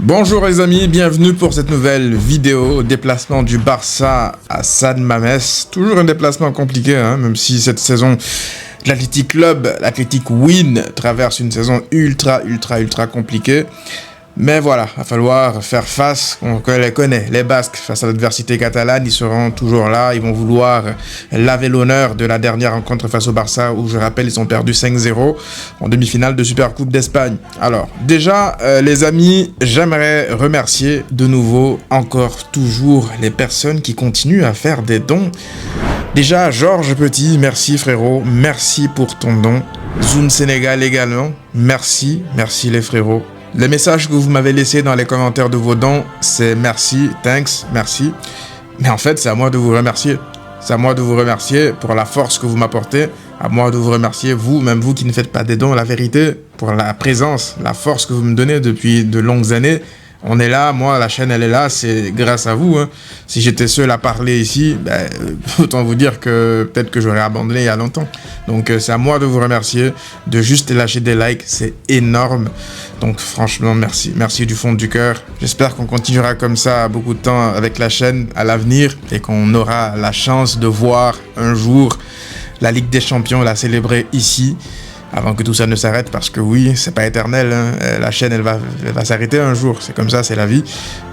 Bonjour les amis, bienvenue pour cette nouvelle vidéo, déplacement du Barça à San Mamés. Toujours un déplacement compliqué, même si cette saison, l'Athletic Club, l'Athletic Win, traverse une saison ultra compliquée. Mais voilà, il va falloir faire face, on les connaît, les Basques, face à l'adversité catalane, ils seront toujours là, ils vont vouloir laver l'honneur de la dernière rencontre face au Barça, où je rappelle, ils ont perdu 5-0 en demi-finale de Supercoupe d'Espagne. Alors, déjà, les amis, j'aimerais remercier de nouveau, encore, toujours, les personnes qui continuent à faire des dons. Déjà, Georges Petit, merci frérot, merci pour ton don. Zoom Sénégal également, merci les frérots. Les messages que vous m'avez laissés dans les commentaires de vos dons, c'est merci, thanks, merci. Mais en fait, c'est à moi de vous remercier. C'est à moi de vous remercier pour la force que vous m'apportez. À moi de vous remercier, vous, même vous qui ne faites pas des dons, la vérité, pour la présence, la force que vous me donnez depuis de longues années. On est là, moi, la chaîne, elle est là, c'est grâce à vous. Si j'étais seul à parler ici, autant vous dire que peut-être que j'aurais abandonné il y a longtemps. Donc, c'est à moi de vous remercier, de juste lâcher des likes, c'est énorme. Donc, franchement, merci. Merci du fond du cœur. J'espère qu'on continuera comme ça beaucoup de temps avec la chaîne à l'avenir et qu'on aura la chance de voir un jour la Ligue des Champions la célébrer ici. Avant que tout ça ne s'arrête, parce que oui, c'est pas éternel, la chaîne elle va s'arrêter un jour, c'est comme ça, c'est la vie.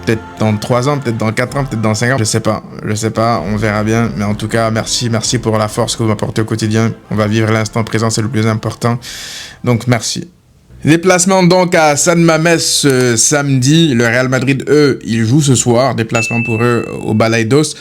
Peut-être dans 3 ans, peut-être dans 4 ans, peut-être dans 5 ans, je sais pas, on verra bien. Mais en tout cas, merci pour la force que vous m'apportez au quotidien. On va vivre l'instant présent, c'est le plus important. Donc merci. Déplacement donc à San Mamés samedi. Le Real Madrid, eux, ils jouent ce soir. Déplacement pour eux au Balaidos.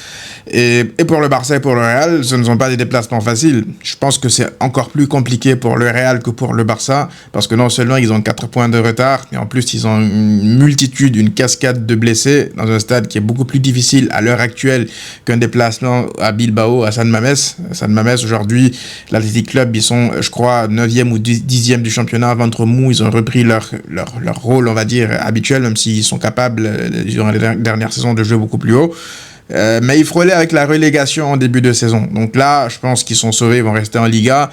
Et pour le Barça et pour le Real, ce ne sont pas des déplacements faciles. Je pense que c'est encore plus compliqué pour le Real que pour le Barça. Parce que non seulement ils ont 4 points de retard, mais en plus ils ont une cascade de blessés dans un stade qui est beaucoup plus difficile à l'heure actuelle qu'un déplacement à Bilbao, à San Mamés. San Mamés, aujourd'hui, l'Athletic Club, ils sont, je crois, 9e ou 10e du championnat, ventre mou. Ils ont repris leur rôle, on va dire, habituel, même s'ils sont capables, durant les dernières saisons, de jouer beaucoup plus haut. Mais ils frôlaient avec la relégation en début de saison. Donc là, je pense qu'ils sont sauvés, ils vont rester en Liga.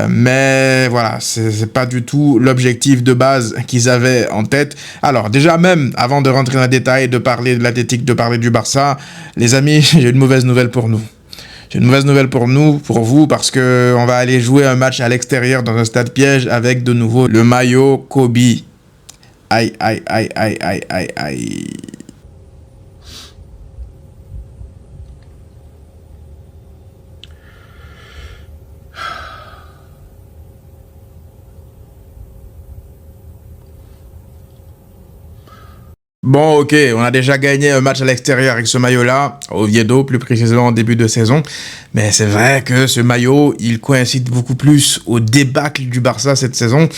Mais voilà, c'est pas du tout l'objectif de base qu'ils avaient en tête. Alors déjà, même avant de rentrer dans les détails, de parler de l'Athletic, de parler du Barça, les amis, j'ai une mauvaise nouvelle pour nous. J'ai une mauvaise nouvelle pour vous, parce que on va aller jouer un match à l'extérieur dans un stade piège avec de nouveau le maillot Kobe. Aïe. Bon, ok, on a déjà gagné un match à l'extérieur avec ce maillot-là, au Oviedo, plus précisément en début de saison. Mais c'est vrai que ce maillot, il coïncide beaucoup plus au débâcle du Barça cette saison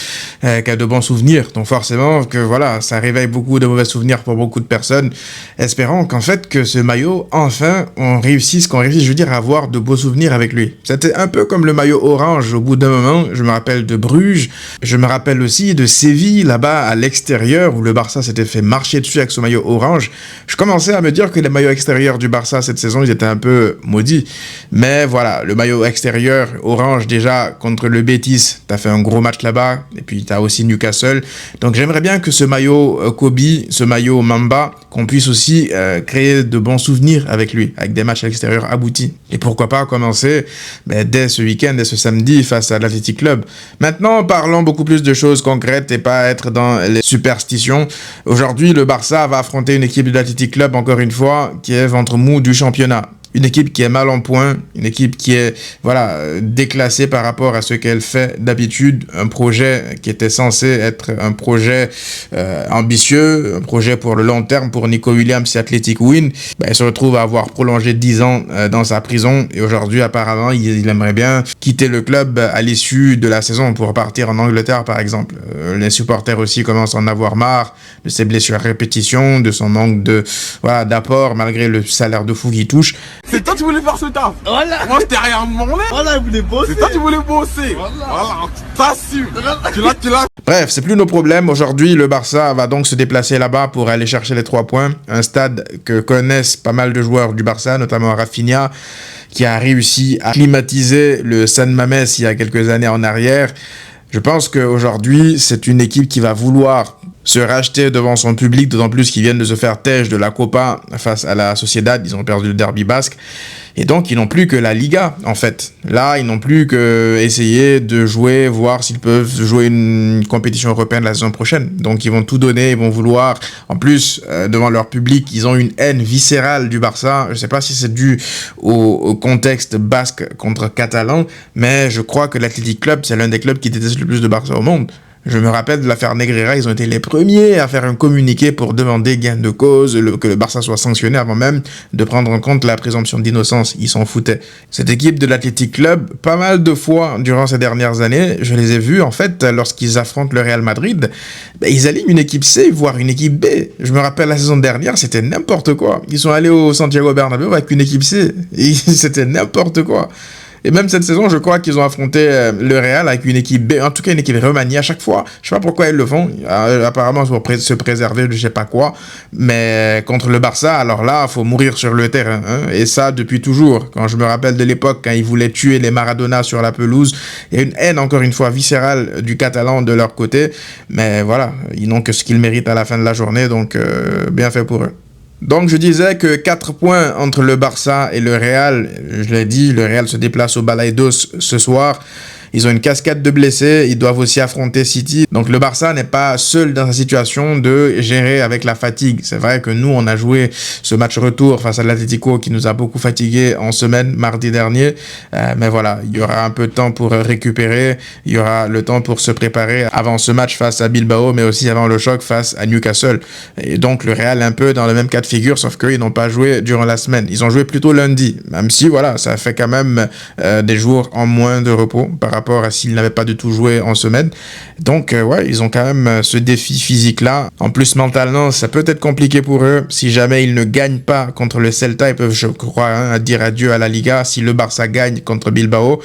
qu'à de bons souvenirs. Donc forcément, que voilà, ça réveille beaucoup de mauvais souvenirs pour beaucoup de personnes. Espérons qu'en fait, que ce maillot, enfin, qu'on réussisse, je veux dire, à avoir de beaux souvenirs avec lui. C'était un peu comme le maillot orange au bout d'un moment. Je me rappelle de Bruges. Je me rappelle aussi de Séville, là-bas, à l'extérieur, où le Barça s'était fait marcher dessus avec ce maillot orange. Je commençais à me dire que les maillots extérieurs du Barça cette saison, ils étaient un peu maudits. Mais voilà, le maillot extérieur orange, déjà, contre le Betis, t'as fait un gros match là-bas. Et puis, t'as aussi Newcastle. Donc, j'aimerais bien que ce maillot Kobe, ce maillot Mamba, qu'on puisse aussi créer de bons souvenirs avec lui, avec des matchs à l'extérieur aboutis. Et pourquoi pas commencer dès ce week-end, dès ce samedi, face à l'Athletic Club. Maintenant, parlons beaucoup plus de choses concrètes et pas être dans les superstitions. Aujourd'hui, le Barça va affronter une équipe de l'Athletic Club, encore une fois, qui est ventre mou du championnat. Une équipe qui est mal en point, une équipe qui est déclassée par rapport à ce qu'elle fait d'habitude. Un projet qui était censé être un projet ambitieux, un projet pour le long terme pour Nico Williams et Athletic Win. Il se retrouve à avoir prolongé 10 ans dans sa prison et aujourd'hui apparemment il aimerait bien quitter le club à l'issue de la saison pour partir en Angleterre par exemple. Les supporters aussi commencent à en avoir marre de ses blessures à répétition, de son manque d'apport malgré le salaire de fou qu'il touche. C'est toi qui voulais faire ce taf. Voilà. Moi, j'étais rien demandé. Voilà, il voulait bosser. C'est toi qui voulais bosser. Voilà, t'assumes. Tu l'as. Bref, c'est plus nos problèmes. Aujourd'hui, le Barça va donc se déplacer là-bas pour aller chercher les 3 points. Un stade que connaissent pas mal de joueurs du Barça, notamment Rafinha, qui a réussi à climatiser le San Mamés il y a quelques années en arrière. Je pense qu'aujourd'hui, c'est une équipe qui va vouloir se racheter devant son public, d'autant plus qu'ils viennent de se faire têche de la Copa face à la Sociedad. Ils ont perdu le derby basque. Et donc, ils n'ont plus que la Liga, en fait. Là, ils n'ont plus qu'essayer de jouer, voir s'ils peuvent jouer une compétition européenne la saison prochaine. Donc, ils vont tout donner, ils vont vouloir. En plus, devant leur public, ils ont une haine viscérale du Barça. Je ne sais pas si c'est dû au contexte basque contre catalan, mais je crois que l'Athletic Club, c'est l'un des clubs qui déteste le plus de Barça au monde. Je me rappelle de l'affaire Negreira, ils ont été les premiers à faire un communiqué pour demander gain de cause, que le Barça soit sanctionné avant même de prendre en compte la présomption d'innocence. Ils s'en foutaient. Cette équipe de l'Athletic Club, pas mal de fois durant ces dernières années, je les ai vus en fait lorsqu'ils affrontent le Real Madrid, ils alignent une équipe C, voire une équipe B. Je me rappelle la saison dernière, c'était n'importe quoi. Ils sont allés au Santiago Bernabéu avec une équipe C. Et c'était n'importe quoi. Et même cette saison, je crois qu'ils ont affronté le Real avec une équipe B, en tout cas une équipe remaniée à chaque fois. Je sais pas pourquoi ils le font, apparemment pour se préserver de je sais pas quoi, mais contre le Barça, alors là, faut mourir sur le terrain, hein. Et ça depuis toujours. Quand je me rappelle de l'époque, quand ils voulaient tuer les Maradona sur la pelouse, il y a une haine encore une fois viscérale du Catalan de leur côté, mais voilà, ils n'ont que ce qu'ils méritent à la fin de la journée, donc bien fait pour eux. Donc je disais que 4 points entre le Barça et le Real, je l'ai dit, le Real se déplace au Balaidos ce soir. Ils ont une cascade de blessés, ils doivent aussi affronter City. Donc le Barça n'est pas seul dans sa situation de gérer avec la fatigue. C'est vrai que nous, on a joué ce match retour face à l'Atlético qui nous a beaucoup fatigués en semaine, mardi dernier. Mais voilà, il y aura un peu de temps pour récupérer. Il y aura le temps pour se préparer avant ce match face à Bilbao, mais aussi avant le choc face à Newcastle. Et donc le Real est un peu dans le même cas de figure, sauf qu'ils n'ont pas joué durant la semaine. Ils ont joué plutôt lundi, même si voilà, ça fait quand même des jours en moins de repos par rapport à s'ils n'avaient pas du tout joué en semaine. Donc, ouais, ils ont quand même ce défi physique-là. En plus, mentalement, ça peut être compliqué pour eux. Si jamais ils ne gagnent pas contre le Celta, ils peuvent, je crois, dire adieu à la Liga si le Barça gagne contre Bilbao.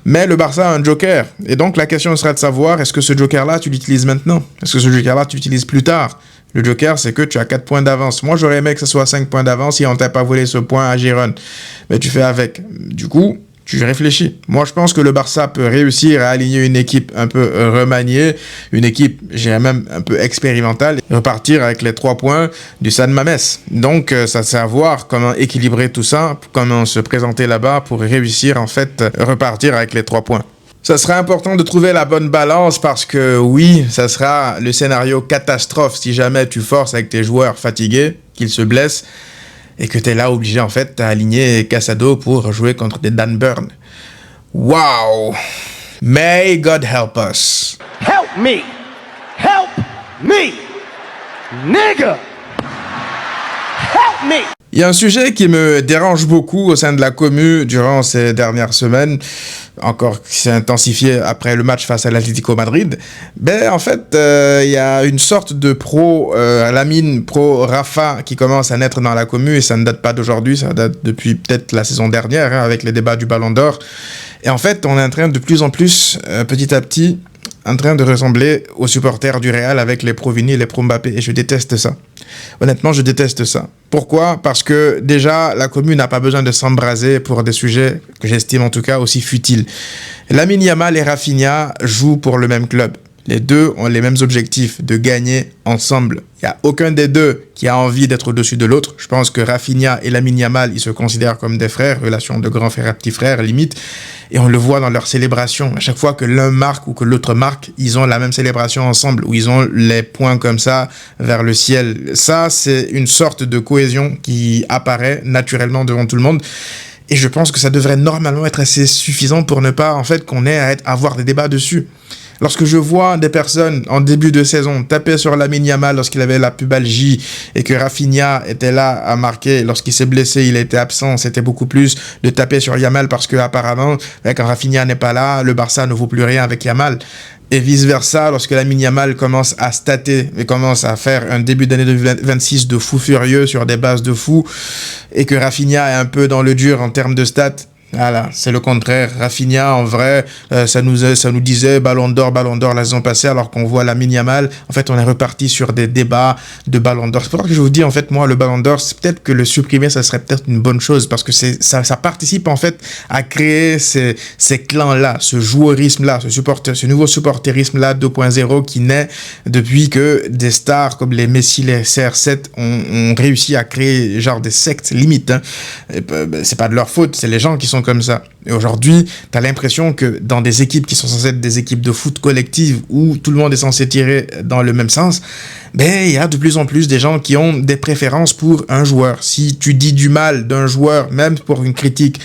Mais le Barça a un joker. Et donc, la question sera de savoir, est-ce que ce joker-là, tu l'utilises maintenant? Est-ce que ce joker-là, tu l'utilises plus tard? Le joker, c'est que tu as 4 points d'avance. Moi, j'aurais aimé que ce soit 5 points d'avance si on t'a pas volé ce point à Girone. Mais tu fais avec. Du coup, tu réfléchis. Moi, je pense que le Barça peut réussir à aligner une équipe un peu remaniée, une équipe, j'ai même un peu expérimentale, et repartir avec les 3 points du San Mamés. Donc, ça c'est à voir comment équilibrer tout ça, comment se présenter là-bas pour réussir, en fait, repartir avec les 3 points. Ça sera important de trouver la bonne balance parce que oui, ça sera le scénario catastrophe si jamais tu forces avec tes joueurs fatigués, qu'ils se blessent, et que tu es là obligé en fait à aligner Casado pour jouer contre des Dan Burn. Wow! May God help us. Help me! Help me! Nigga! Help me! Il y a un sujet qui me dérange beaucoup au sein de la commu durant ces dernières semaines, encore qui s'est intensifié après le match face à l'Atlético Madrid. Ben, en fait, il y a une sorte de Lamine, pro-Rafa qui commence à naître dans la commu et ça ne date pas d'aujourd'hui, ça date depuis peut-être la saison dernière avec les débats du Ballon d'Or. Et en fait, on est en train de plus en plus, petit à petit, en train de ressembler aux supporters du Real avec les pro-Vini et les pro-Mbappé. Et je déteste ça. Honnêtement, je déteste ça. Pourquoi? Parce que déjà, la commune n'a pas besoin de s'embraser pour des sujets que j'estime en tout cas aussi futiles. Lamine Yamal et Rafinha jouent pour le même club. Les deux ont les mêmes objectifs, de gagner ensemble. Il n'y a aucun des deux qui a envie d'être au-dessus de l'autre. Je pense que Rafinha et Lamine Yamal, ils se considèrent comme des frères, relation de grand frère à petit frère, limite. Et on le voit dans leur célébration. À chaque fois que l'un marque ou que l'autre marque, ils ont la même célébration ensemble, où ils ont les poings comme ça vers le ciel. Ça, c'est une sorte de cohésion qui apparaît naturellement devant tout le monde. Et je pense que ça devrait normalement être assez suffisant pour ne pas, en fait, qu'on ait à avoir des débats dessus. Lorsque je vois des personnes en début de saison taper sur Lamine Yamal lorsqu'il avait la pubalgie et que Rafinha était là à marquer, lorsqu'il s'est blessé, il était absent, c'était beaucoup plus de taper sur Yamal parce que apparemment, quand Rafinha n'est pas là, le Barça ne vaut plus rien avec Yamal. Et vice-versa, lorsque Lamine Yamal commence à stater et commence à faire un début d'année 2026 de fou furieux sur des bases de fou et que Rafinha est un peu dans le dur en termes de stats, Voilà, c'est le contraire. Rafinha, en vrai, ça nous disait Ballon d'Or la saison passée, alors qu'on voit Lamine Yamal. En fait, on est reparti sur des débats de Ballon d'Or. C'est pour ça que je vous dis, en fait, moi, le Ballon d'Or, c'est peut-être que le supprimer, ça serait peut-être une bonne chose, parce que ça participe, en fait, à créer ces clans-là, ce joueurisme-là, ce nouveau supporterisme-là 2.0 qui naît depuis que des stars comme les Messi, les CR7 ont réussi à créer genre des sectes limites. Hein. C'est pas de leur faute, c'est les gens qui sont comme ça. Et aujourd'hui, t'as l'impression que dans des équipes qui sont censées être des équipes de foot collective où tout le monde est censé tirer dans le même sens, ben il y a de plus en plus des gens qui ont des préférences pour un joueur. Si tu dis du mal d'un joueur, même pour une critique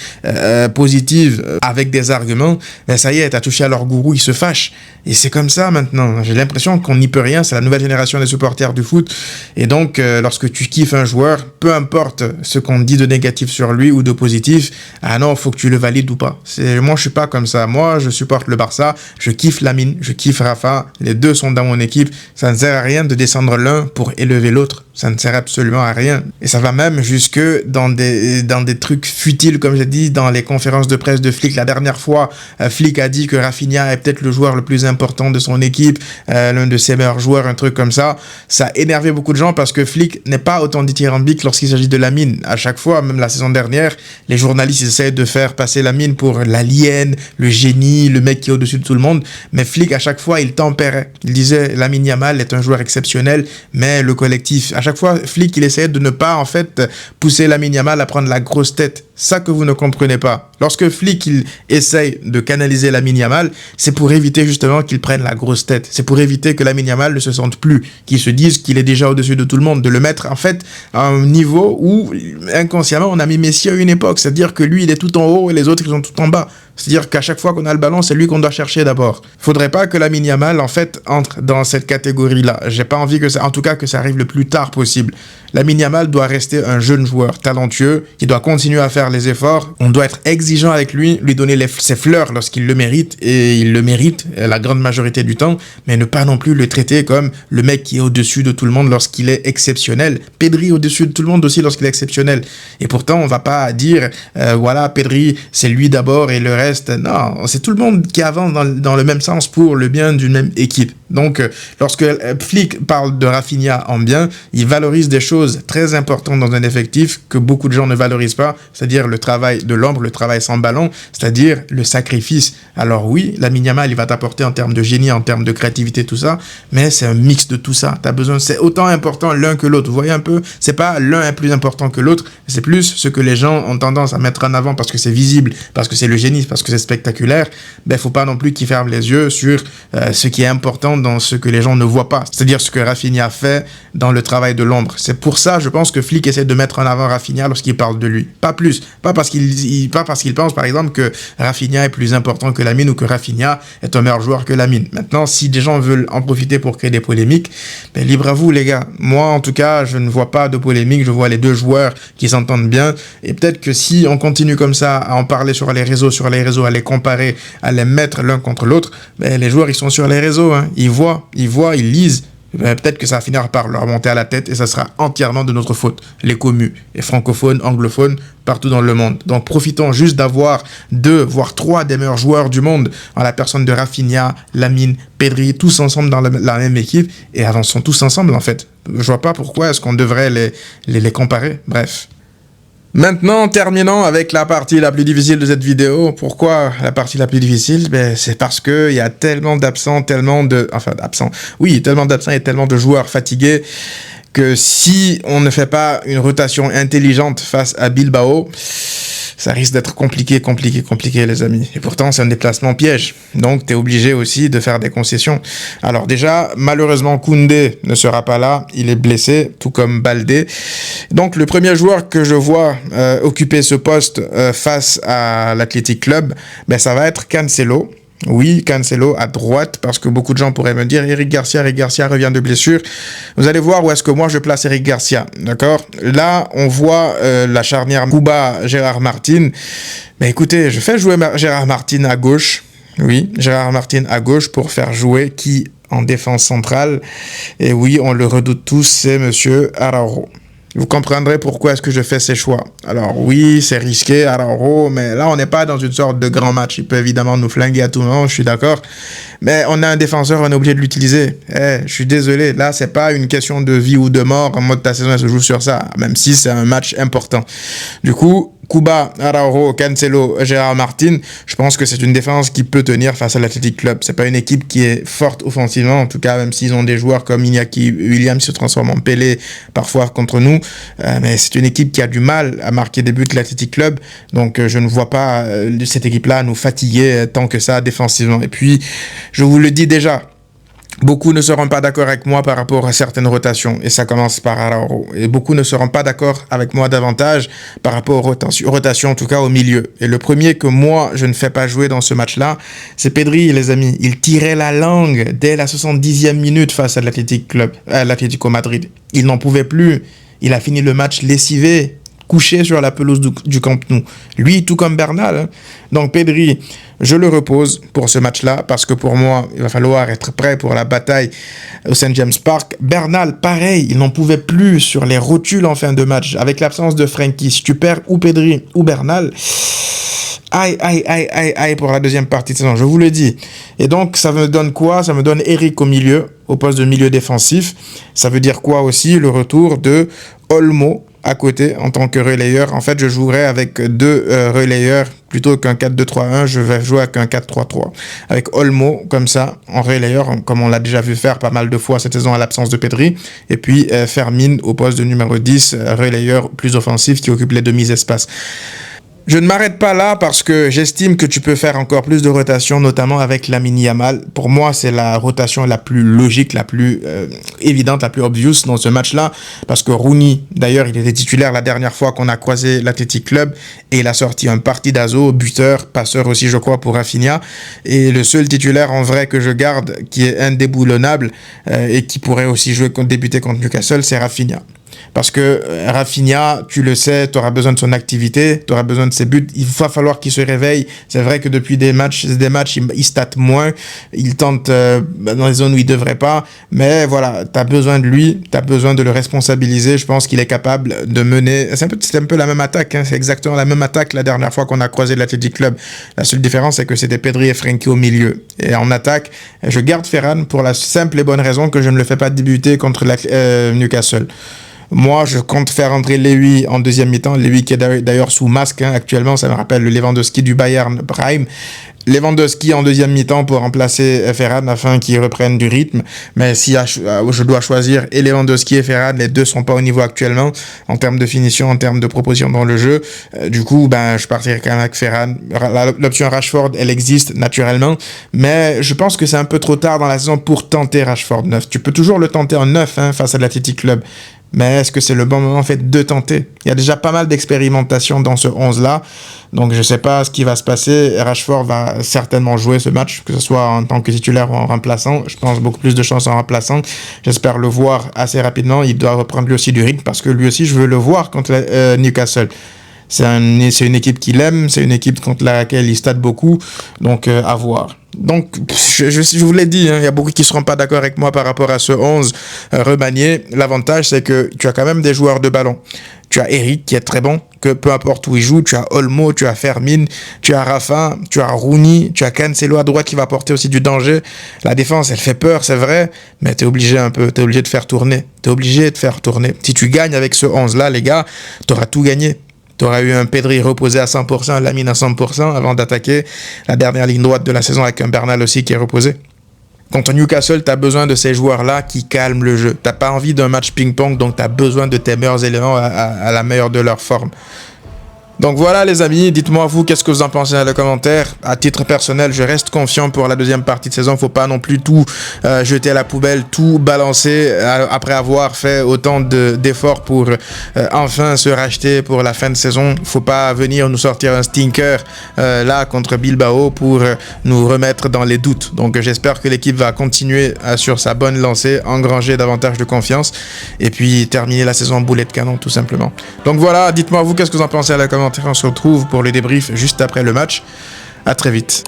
positive avec des arguments, ben ça y est, t'as touché à leur gourou, ils se fâchent. Et c'est comme ça maintenant. J'ai l'impression qu'on n'y peut rien, c'est la nouvelle génération des supporters du foot. Et donc, lorsque tu kiffes un joueur, peu importe ce qu'on dit de négatif sur lui ou de positif, ah non, faut que tu le valides ou pas. Moi, je suis pas comme ça. Moi, je supporte le Barça, je kiffe Lamine, je kiffe Rafa, les deux sont dans mon équipe. Ça ne sert à rien de descendre l'un pour élever l'autre. Ça ne sert absolument à rien. Et ça va même jusque dans des trucs futiles, comme j'ai dit, dans les conférences de presse de Flick. La dernière fois, Flick a dit que Rafinha est peut-être le joueur le plus important de son équipe, l'un de ses meilleurs joueurs, un truc comme ça. Ça a énervé beaucoup de gens parce que Flick n'est pas autant dithyrambique lorsqu'il s'agit de Lamine. À chaque fois, même la saison dernière, les journalistes essaient de faire passer Lamine pour l'alien, le génie, le mec qui est au-dessus de tout le monde. Mais Flick, à chaque fois, il tempérait. Il disait Lamine Yamal est un joueur exceptionnel, mais le collectif... À chaque fois, Flick, il essayait de ne pas, en fait, pousser Lamine Yamal à prendre la grosse tête. Ça que vous ne comprenez pas. Lorsque Flick, il essaye de canaliser Lamine Yamal, c'est pour éviter justement qu'il prenne la grosse tête. C'est pour éviter que Lamine Yamal ne se sente plus, qu'il se dise qu'il est déjà au-dessus de tout le monde, de le mettre, en fait, à un niveau où, inconsciemment, on a mis Messi à une époque. C'est-à-dire que lui, il est tout en haut et les autres, ils sont tout en bas. C'est-à-dire qu'à chaque fois qu'on a le ballon, c'est lui qu'on doit chercher d'abord. Faudrait pas que Lamine Yamal, en fait, entre dans cette catégorie-là. J'ai pas envie que ça, en tout cas, que ça arrive le plus tard possible. Lamine Yamal doit rester un jeune joueur talentueux, qui doit continuer à faire les efforts. On doit être exigeant avec lui donner ses fleurs lorsqu'il le mérite, et il le mérite la grande majorité du temps, mais ne pas non plus le traiter comme le mec qui est au-dessus de tout le monde lorsqu'il est exceptionnel. Pedri au-dessus de tout le monde aussi lorsqu'il est exceptionnel. Et pourtant, on va pas dire, voilà, Pedri, c'est lui d'abord et le reste. Non, c'est tout le monde qui avance dans le même sens pour le bien d'une même équipe. Donc, lorsque Flick parle de Rafinha en bien, il valorise des choses très importantes dans un effectif que beaucoup de gens ne valorisent pas, c'est-à-dire le travail de l'ombre, le travail sans ballon, c'est-à-dire le sacrifice. Alors oui, Lamine Yamal, il va t'apporter en termes de génie, en termes de créativité, tout ça, mais c'est un mix de tout ça. T'as besoin, c'est autant important l'un que l'autre. Vous voyez un peu, c'est pas l'un est plus important que l'autre, c'est plus ce que les gens ont tendance à mettre en avant parce que c'est visible, parce que c'est le génie, parce que c'est spectaculaire. Ben, faut pas non plus qu'ils ferment les yeux sur ce qui est important dans ce que les gens ne voient pas, c'est-à-dire ce que Rafinha fait dans le travail de l'ombre. C'est pour ça, je pense que Flick essaie de mettre en avant Rafinha lorsqu'il parle de lui. Pas plus. Pas parce qu'il pense, par exemple, que Rafinha est plus important que Lamine ou que Rafinha est un meilleur joueur que Lamine. Maintenant, si des gens veulent en profiter pour créer des polémiques, ben, libre à vous, les gars. Moi, en tout cas, je ne vois pas de polémique. Je vois les deux joueurs qui s'entendent bien. Et peut-être que si on continue comme ça à en parler sur les réseaux, à les comparer, à les mettre l'un contre l'autre, ben, les joueurs, ils sont sur les réseaux, hein. Ils voient, ils lisent. Peut-être que ça va finir par leur monter à la tête et ça sera entièrement de notre faute. Les commus, les francophones, anglophones, partout dans le monde. Donc profitons juste d'avoir 2, voire 3 des meilleurs joueurs du monde en la personne de Rafinha, Lamine, Pedri, tous ensemble dans la même équipe et avançons tous ensemble en fait. Je vois pas pourquoi est-ce qu'on devrait les comparer. Bref. Maintenant, terminons avec la partie la plus difficile de cette vidéo. Pourquoi la partie la plus difficile? Ben, c'est parce que il y a tellement d'absents, tellement d'absents et tellement de joueurs fatigués que si on ne fait pas une rotation intelligente face à Bilbao, ça risque d'être compliqué, les amis. Et pourtant, c'est un déplacement piège. Donc, t'es obligé aussi de faire des concessions. Alors déjà, malheureusement, Koundé ne sera pas là. Il est blessé, tout comme Baldé. Donc, le premier joueur que je vois occuper ce poste face à l'Athletic Club, ben, ça va être Cancelo. Oui, Cancelo à droite, parce que beaucoup de gens pourraient me dire Eric Garcia revient de blessure. Vous allez voir où est-ce que moi je place Eric Garcia, d'accord? Là, on voit la charnière Kuba-Gérard Martin. Mais écoutez, je fais jouer Gérard Martin à gauche. Oui, Gérard Martin à gauche pour faire jouer qui en défense centrale. Et oui, on le redoute tous, c'est monsieur Araujo. vous comprendrez pourquoi est-ce que je fais ces choix. Alors oui, c'est risqué, Araujo, mais là, on n'est pas dans une sorte de grand match. Il peut évidemment nous flinguer à tout moment, je suis d'accord. Mais on a un défenseur, on est obligé de l'utiliser. Je suis désolé, là, c'est pas une question de vie ou de mort, en mode ta saison, elle se joue sur ça, même si c'est un match important. Du coup, Kuba, Araujo, Cancelo, Gérard Martin, je pense que c'est une défense qui peut tenir face à l'Athletic Club. C'est pas une équipe qui est forte offensivement, en tout cas, même s'ils ont des joueurs comme Iñaki Williams qui se transforment en Pelé parfois contre nous, mais c'est une équipe qui a du mal à marquer des buts, l'Athletic Club, donc je ne vois pas cette équipe-là nous fatiguer tant que ça défensivement. Et puis, je vous le dis déjà, beaucoup ne seront pas d'accord avec moi par rapport à certaines rotations, et ça commence par Araujo. Et beaucoup ne seront pas d'accord avec moi davantage par rapport aux rotations, en tout cas au milieu. Et le premier que moi, je ne fais pas jouer dans ce match-là, c'est Pedri, les amis. Il tirait la langue dès la 70e minute face à l'Atlético Madrid. Il n'en pouvait plus. Il a fini le match lessivé, couché sur la pelouse du Camp Nou. Lui, tout comme Bernal. Hein. Donc Pedri, je le repose pour ce match-là, parce que pour moi, il va falloir être prêt pour la bataille au St. James Park. Bernal, pareil, il n'en pouvait plus sur les rotules en fin de match. Avec l'absence de Frenkie, si tu perds ou Pedri ou Bernal, aïe pour la deuxième partie de saison, je vous le dis. Et donc, ça me donne quoi? Ça me donne Eric au milieu, au poste de milieu défensif. Ça veut dire quoi aussi? Le retour de Olmo à côté en tant que relayeur. En fait, je jouerai avec deux relayeurs plutôt qu'un 4-2-3-1. Je vais jouer avec un 4-3-3 avec Olmo comme ça en relayeur, comme on l'a déjà vu faire pas mal de fois cette saison à l'absence de Pedri, et puis Fermin au poste de numéro 10, relayeur plus offensif qui occupe les demi-espaces. Je ne m'arrête pas là parce que j'estime que tu peux faire encore plus de rotation, notamment avec Lamine Yamal. Pour moi, c'est la rotation la plus logique, la plus évidente, la plus obvious dans ce match-là. Parce que Rooney, d'ailleurs, il était titulaire la dernière fois qu'on a croisé l'Athletic Club et il a sorti un partidazo, buteur, passeur aussi, je crois, pour Rafinha. Et le seul titulaire en vrai que je garde, qui est indéboulonnable et qui pourrait aussi débuter contre Newcastle, c'est Rafinha. Parce que Rafinha, tu le sais, tu auras besoin de son activité, tu auras besoin de ses buts. Il va falloir qu'il se réveille. C'est vrai que depuis des matchs, il state moins. Il tente dans les zones où il ne devrait pas. Mais voilà, tu as besoin de lui, tu as besoin de le responsabiliser. Je pense qu'il est capable de mener... C'est un peu la même attaque. Hein. C'est exactement la même attaque la dernière fois qu'on a croisé l'Athletic Club. La seule différence, c'est que c'était Pedri et Frenkie au milieu. Et en attaque, je garde Ferran pour la simple et bonne raison que je ne le fais pas débuter contre Newcastle. Moi, je compte faire entrer Lewy en deuxième mi-temps. Lewy qui est d'ailleurs sous masque actuellement. Ça me rappelle le Lewandowski du Bayern Prime. Lewandowski en deuxième mi-temps pour remplacer Ferran afin qu'il reprenne du rythme. Mais si je dois choisir et Lewandowski et Ferran, les deux sont pas au niveau actuellement en termes de finition, en termes de proposition dans le jeu. Du coup, je partirai quand même avec Ferran. L'option Rashford, elle existe naturellement, mais je pense que c'est un peu trop tard dans la saison pour tenter Rashford 9. Tu peux toujours le tenter en 9 face à l'Athletic Club. Mais est-ce que c'est le bon moment en fait de tenter? Il y a déjà pas mal d'expérimentation dans ce 11-là. Donc je ne sais pas ce qui va se passer. Rashford va certainement jouer ce match, que ce soit en tant que titulaire ou en remplaçant. Je pense beaucoup plus de chances en remplaçant. J'espère le voir assez rapidement. Il doit reprendre lui aussi du rythme parce que lui aussi, je veux le voir contre Newcastle. C'est une équipe qu'il aime, c'est une équipe contre laquelle il state beaucoup, donc à voir. Donc, je vous l'ai dit, il y a beaucoup qui ne seront pas d'accord avec moi par rapport à ce 11 remanié. L'avantage, c'est que tu as quand même des joueurs de ballon. Tu as Eric qui est très bon, que peu importe où il joue, tu as Olmo, tu as Fermin, tu as Rafa, tu as Rooney, tu as Cancelo à droite qui va apporter aussi du danger. La défense, elle fait peur, c'est vrai, mais t'es obligé de faire tourner. Si tu gagnes avec ce 11-là, les gars, t'auras tout gagné. Tu auras eu un Pedri reposé à 100%, un Lamine à 100% avant d'attaquer la dernière ligne droite de la saison avec un Bernal aussi qui est reposé. Contre Newcastle, tu as besoin de ces joueurs-là qui calment le jeu. Tu n'as pas envie d'un match ping-pong, donc tu as besoin de tes meilleurs éléments à la meilleure de leur forme. Donc voilà les amis, dites-moi vous qu'est-ce que vous en pensez dans les commentaires. À titre personnel, je reste confiant pour la deuxième partie de saison. Faut pas non plus tout jeter à la poubelle, tout balancer après avoir fait autant d'efforts pour enfin se racheter pour la fin de saison. Faut pas venir nous sortir un stinker là contre Bilbao pour nous remettre dans les doutes. Donc j'espère que l'équipe va continuer sur sa bonne lancée, engranger davantage de confiance et puis terminer la saison en boulet de canon tout simplement. Donc voilà, dites-moi vous qu'est-ce que vous en pensez à la commentaire. On se retrouve pour le débrief juste après le match. À très vite.